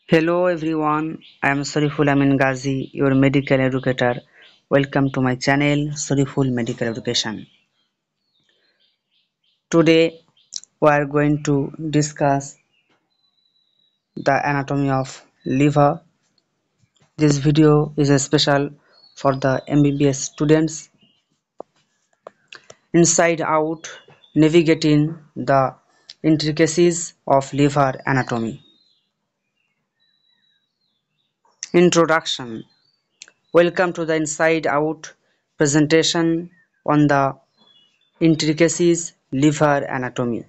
Hello everyone, I am Sariful Amin Ghazi, your medical educator. Welcome to my channel Sariful Medical Education. Today we are going to discuss the anatomy of liver. This video is special for the MBBS students. Inside out, navigating the intricacies of liver anatomy. Introduction. Welcome to the Inside Out presentation on the intricacies liver anatomy.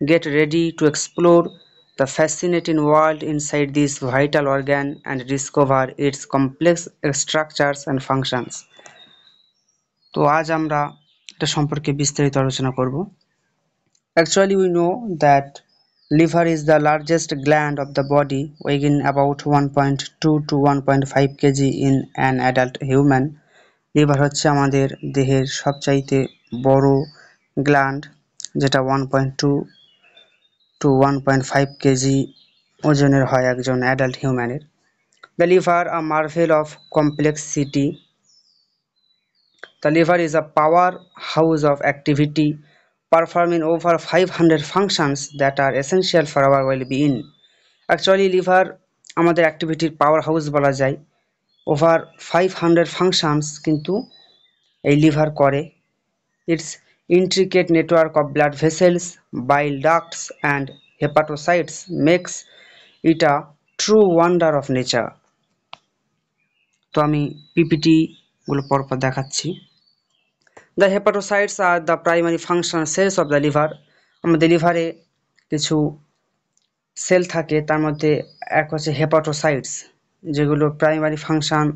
Get ready to explore the fascinating world inside this vital organ and discover its complex structures and functions. তো আজ আমরা এটা সম্পর্কে বিস্তারিত আলোচনা করব। Actually we know that liver is the largest gland of the body, weighing about 1.2 to 1.5 kg in an adult human. Liver হচ্ছে আমাদের দেহের সবচাইতে বড় গ্ল্যান্ড, যেটা 1.2 to 1.5 কেজি ওজনের হয় একজন অ্যাডাল্ট হিউম্যানের। The liver a marvel of complexity. The liver is a powerhouse of activity, performing over 500 functions that are essential for our well-being. Actually liver আমাদের অ্যাক্টিভিটির পাওয়ার হাউস বলা যায়। ওভার 500 ফাংশনস কিন্তু এই liver করে। Its intricate network of blood vessels, bile ducts and hepatocytes makes it a true wonder of nature. তো আমি PPT গুলো পরপর দেখাচ্ছি। The hepatocytes are the primary functional cells of the liver. আমাদের লিভারে কিছু সেল থাকে, তার মধ্যে এক হচ্ছে হেপাটোসাইটস, যেগুলো প্রাইমারি ফাংশন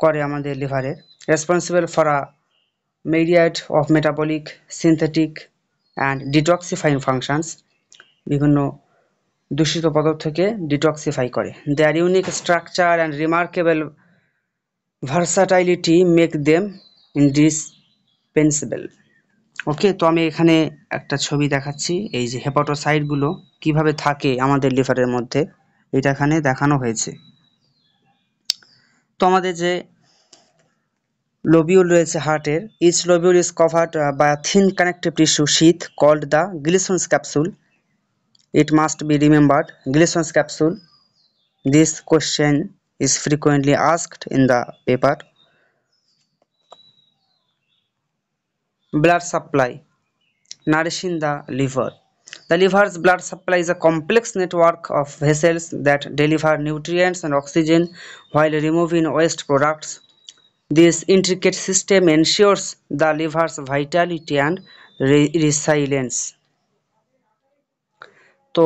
করে আমাদের লিভারের, responsible for a myriad of metabolic, synthetic and detoxifying functions. বিভিন্ন দূষিত পদার্থকে ডিটক্সিফাই করে। Their unique structure and remarkable versatility make them indispensable. ওকে, তো আমি এখানে একটা ছবি দেখাচ্ছি। এই যে হেপাটোসাইট গুলো কিভাবে থাকে আমাদের লিভারের মধ্যে, এটা এখানে দেখানো হয়েছে। তো আমাদের যে lobule রয়েছে হার্টের, each lobule is covered by a thin connective tissue sheath called the Glisson's capsule. It must be remembered, Glisson's capsule. This question is frequently asked in the paper. Blood supply, nourishing the liver. The liver's blood supply is a complex network of vessels that deliver nutrients and oxygen while removing waste products. This intricate system ensures the liver's vitality and resilience. তো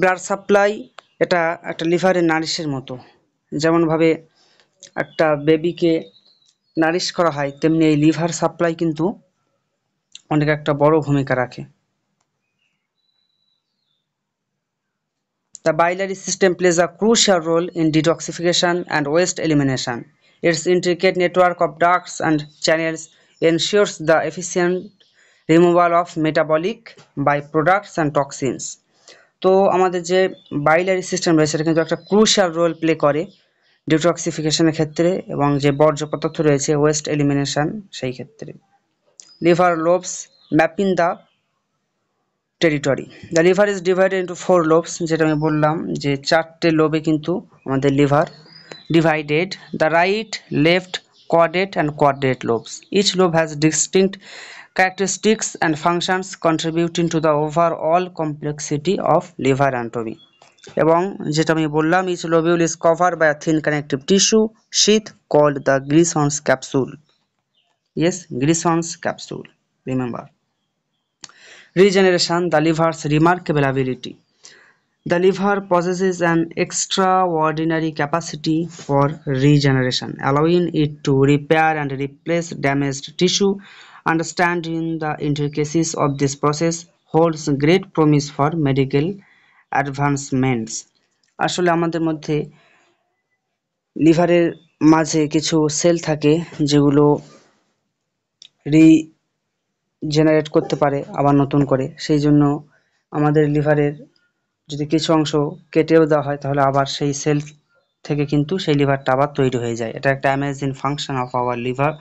blood supply এটা একটা লিভারের নারিশের মতো। যেমনভাবে একটা বেবিকে Nourish করা হয়, তেমনি এই লিভার সাপ্লাই কিন্তু অনেক একটা বড় ভূমিকা রাখে। The biliary system plays a crucial role in detoxification and waste elimination. Its intricate network of ducts and channels ensures the efficient removal of metabolic byproducts and toxins. তো আমাদের যে বাইলারি সিস্টেম রয়েছে সেটা কিন্তু একটা ক্রুশিয়াল রোল প্লে করে ডিটক্সিফিকেশনের ক্ষেত্রে এবং যে বর্জ্য পদার্থ রয়েছে ওয়েস্ট এলিমিনেশন সেই ক্ষেত্রে। Liver lobes mapping the territory. The liver is divided into 4 lobes, যেটা আমি বললাম যে 4টে লোবে কিন্তু আমাদের liver divided. The right, left, quadrate and quadrate lobes. Each lobe has distinct characteristics and functions contributing to the overall complexity of liver anatomy. এবং যেটা আমি বললাম, each lobule is covered by a thin connective tissue sheath called the Glisson's capsule. Yes, Glisson's capsule, remember. Regeneration, the liver's remarkable ability. The liver possesses an extraordinary capacity for regeneration, allowing it to repair and replace damaged tissue. Understanding the intricacies of this process holds great promise for medical advancements. আসলে আমাদের মধ্যে লিভারের মাঝে কিছু sell থাকে যেগুলো regenerate করতে পারে আবার নতুন করে। সেই জন্য আমাদের লিভারের যদি কিছু অংশ কেটেও দেওয়া হয় তাহলে আবার সেই সেল থেকে কিন্তু সেই লিভারটা আবার তৈরি হয়ে যায়। এটা একটা amazing function of our liver.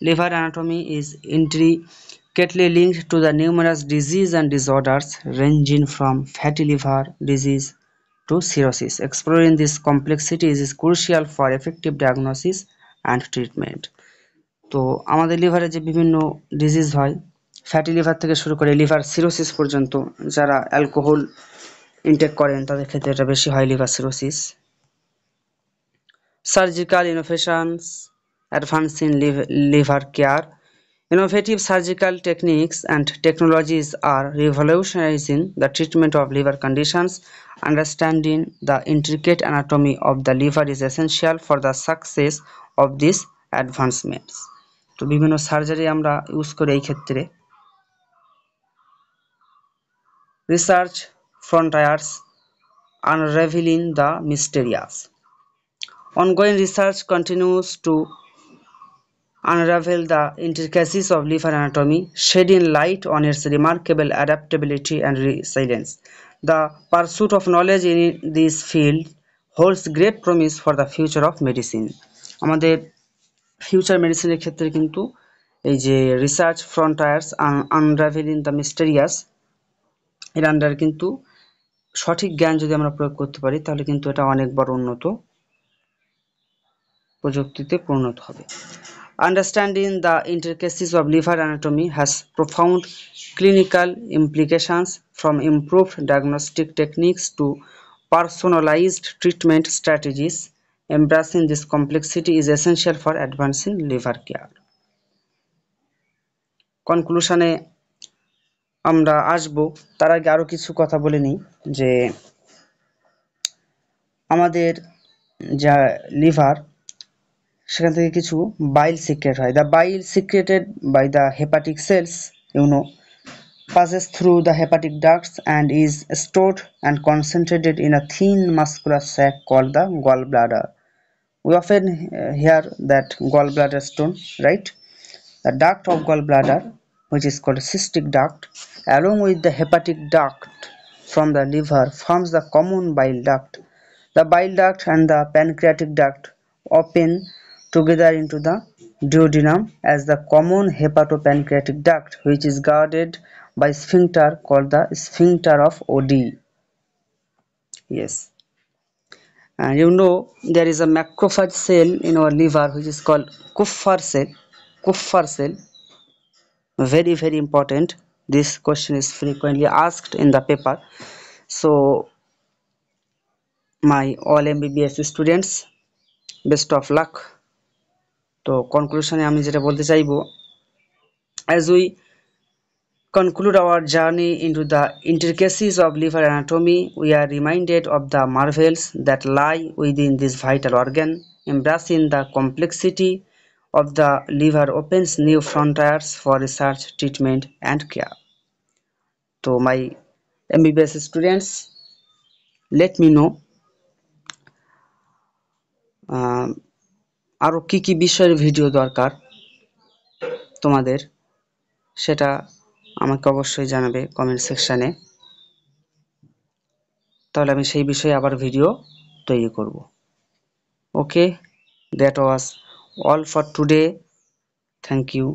Liver anatomy is intricately linked to the numerous disease and disorders ranging from fatty liver disease to cirrhosis. Exploring this complexity is crucial for effective diagnosis and treatment. তো আমাদের লিভারে যে বিভিন্ন disease হয়, fatty liver থেকে শুরু করে liver cirrhosis পর্যন্ত, যারা অ্যালকোহল ইনটেক করেন তাদের ক্ষেত্রে এটা বেশি হয়, liver cirrhosis. Surgical innovations advance in liver care. Innovative surgical techniques and technologies are revolutionizing the treatment of liver conditions. Understanding the intricate anatomy of the liver is essential for the success of these advancements. তো বিভিন্ন surgery আমরা use করি এই ক্ষেত্রে। Research frontiers unraveling the mysterious. Ongoing research continues to unravel the intricacies of liver anatomy, shedding light on its remarkable adaptability and resilience. The pursuit of knowledge in this field holds great promise for the future of medicine. আমাদের future মেডিসিনের ক্ষেত্রে কিন্তু এই যে research ফ্রন্টায়ার্স আনরাভেলিং the mysterious এর under কিন্তু সঠিক জ্ঞান যদি আমরা প্রয়োগ করতে পারি তাহলে কিন্তু এটা অনেক বড় উন্নত প্রযুক্তিতে পরিণত হবে। Understanding the intricacies of liver anatomy has profound clinical implications, from improved diagnostic techniques to personalized treatment strategies. Embracing this complexity is essential for advancing liver care. কনক্লুশনে আমরা আসব, তার আগে আরো কিছু কথা বলে নিই যে আমাদের যা লিভার সেখান থেকে কিছু বাইল সিক্রেট হয়। The bile secreted by the hepatic cells passes through the hepatic ducts and is stored and concentrated in a thin muscular sac called the gallbladder. We often hear that gallbladder stone, right? The duct of gallbladder, which is called cystic duct, along with the hepatic duct from the liver, forms the common bile duct. The bile duct and the pancreatic duct open together into the duodenum as the common hepatopancreatic duct, which is guarded by sphincter called the sphincter of Oddi. Yes, and you know there is a macrophage cell in our liver which is called Kupffer cell. Kupffer cell, very important. This question is frequently asked in the paper. So my all MBBS students, best of luck. তো কনক্লুশনে আমি যেটা বলতে চাইবো, as we conclude our journey into the intricacies of liver anatomy, we are reminded of the marvels that lie within this vital organ. Embracing the complexity of the liver opens new frontiers for research, treatment and care. So my MBBS students, let me know আরো কি বিষয়ের video দরকার তোমাদের, সেটা আমাকে অবশ্যই জানাবে comment সেকশনে, তাহলে আমি সেই বিষয়ে আবার ভিডিও তৈরি করব। ওকে, that was all for today. Thank you.